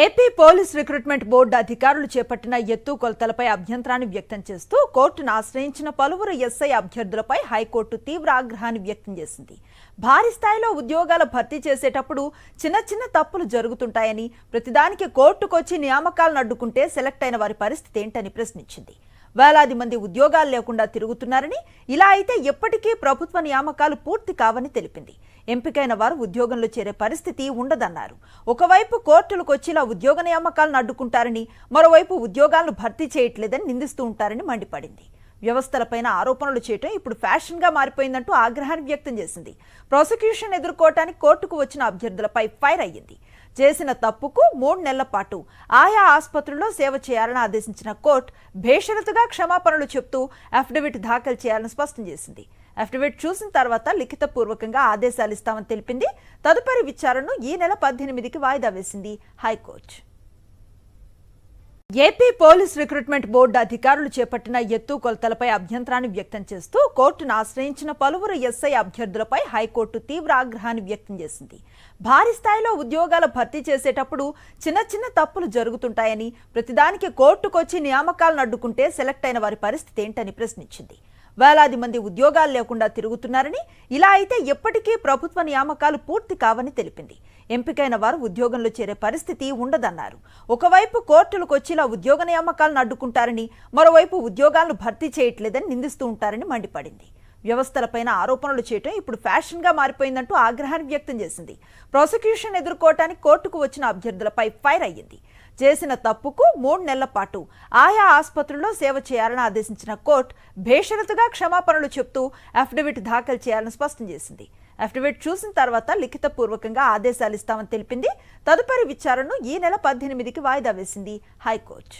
AP police recruitment board అధికారులు చేపట్టిన ఎత్తుకొలతలపై అభ్యంతరాన్ని వ్యక్తం చేస్తూ కోర్టును ఆశ్రయించిన పలువురు ఎస్ఐ అభ్యర్థులపై హైకోర్టు తీవ్ర ఆగ్రహాన్ని వ్యక్తం చేసింది. భారీ స్థాయిలో ఉద్యోగాల భర్తీ చేసేటప్పుడు చిన్న చిన్న తప్పులు జరుగుతుంటాయని, ప్రతిదానికి కోర్టుకొచ్చి నియామకాలను అడ్డుకుంటే సెలెక్ట్ అయిన వారి పరిస్థితి ఏంటని ప్రశ్నించింది. వేలాది మంది ఉద్యోగాలు లేకుండా తిరుగుతున్నారని, ఇలా అయితే ఎప్పటికీ ప్రభుత్వ నియామకాలు పూర్తి కావని తెలిపింది. ఎంపికైన వారు ఉద్యోగంలో చేరే పరిస్థితి ఉండదన్నారు. ఒకవైపు కోర్టులకు వచ్చి ఇలా ఉద్యోగ నియామకాలను అడ్డుకుంటారని, మరోవైపు ఉద్యోగాలను భర్తీ చేయట్లేదని నిందిస్తూ ఉంటారని మండిపడింది. వ్యవస్థలపైన ఆరోపణలు చేయటం ఇప్పుడు ఫ్యాషన్గా మారిపోయిందంటూ ఆగ్రహాన్ని వ్యక్తం చేసింది. ప్రాసిక్యూషన్ ఎదుర్కోవటానికి కోర్టుకు వచ్చిన అభ్యర్థులపై ఫైర్ అయ్యింది. చేసిన తప్పుకు 3 నెలల పాటు ఆయా ఆసుపత్రుల్లో సేవ చేయాలని ఆదేశించిన కోర్టు బేషరతుగా క్షమాపణలు చెప్తూ అఫిడవిట్ దాఖలు చేయాలని స్పష్టం చేసింది. అఫిడవిట్ చూసిన తర్వాత లిఖితపూర్వకంగా ఆదేశాలు ఇస్తామని తెలిపింది. తదుపరి విచారణను ఈ నెల 18కి వాయిదా వేసింది high court. AP police recruitment board అధికారులు చేపట్టిన ఎత్తుకొలతలపై అభ్యంతరాన్ని వ్యక్తం చేస్తూ కోర్టును ఆశ్రయించిన పలువురు ఎస్ఐ అభ్యర్థులపై హైకోర్టు తీవ్ర ఆగ్రహాన్ని వ్యక్తం చేసింది. భారీ స్థాయిలో ఉద్యోగాల భర్తీ చేసేటప్పుడు చిన్న చిన్న తప్పులు జరుగుతుంటాయని, ప్రతిదానికి కోర్టుకొచ్చి నియామకాలను అడ్డుకుంటే సెలెక్ట్ అయిన వారి పరిస్థితి ఏంటని ప్రశ్నించింది. వేలాది మంది ఉద్యోగాలు లేకుండా తిరుగుతున్నారని, ఇలా అయితే ఎప్పటికీ ప్రభుత్వ నియామకాలు పూర్తి కావని తెలిపింది. ఎంపికైన వారు ఉద్యోగంలో చేరే పరిస్థితి ఉండదన్నారు. ఒకవైపు కోర్టులకు వచ్చి ఇలా ఉద్యోగ నియామకాలను అడ్డుకుంటారని, మరోవైపు ఉద్యోగాలను భర్తీ చేయట్లేదని నిందిస్తూ ఉంటారని మండిపడింది. వ్యవస్థలపైన ఆరోపణలు చేయటం ఇప్పుడు ఫ్యాషన్గా మారిపోయిందంటూ ఆగ్రహాన్ని వ్యక్తం చేసింది. ప్రాసిక్యూషన్ ఎదుర్కోవటానికి కోర్టుకు వచ్చిన అభ్యర్థులపై ఫైర్ అయ్యింది. చేసిన తప్పుకు 3 నెలల పాటు ఆయా ఆసుపత్రుల్లో సేవ చేయాలని ఆదేశించిన కోర్టు బేషరతుగా క్షమాపణలు చెప్తూ అఫిడవిట్ దాఖలు చేయాలని స్పష్టం చేసింది. అఫిడవిట్ చూసిన తర్వాత లిఖితపూర్వకంగా ఆదేశాలు ఇస్తామని తెలిపింది. తదుపరి విచారణను ఈ నెల 18కి వాయిదా వేసింది హైకోర్టు.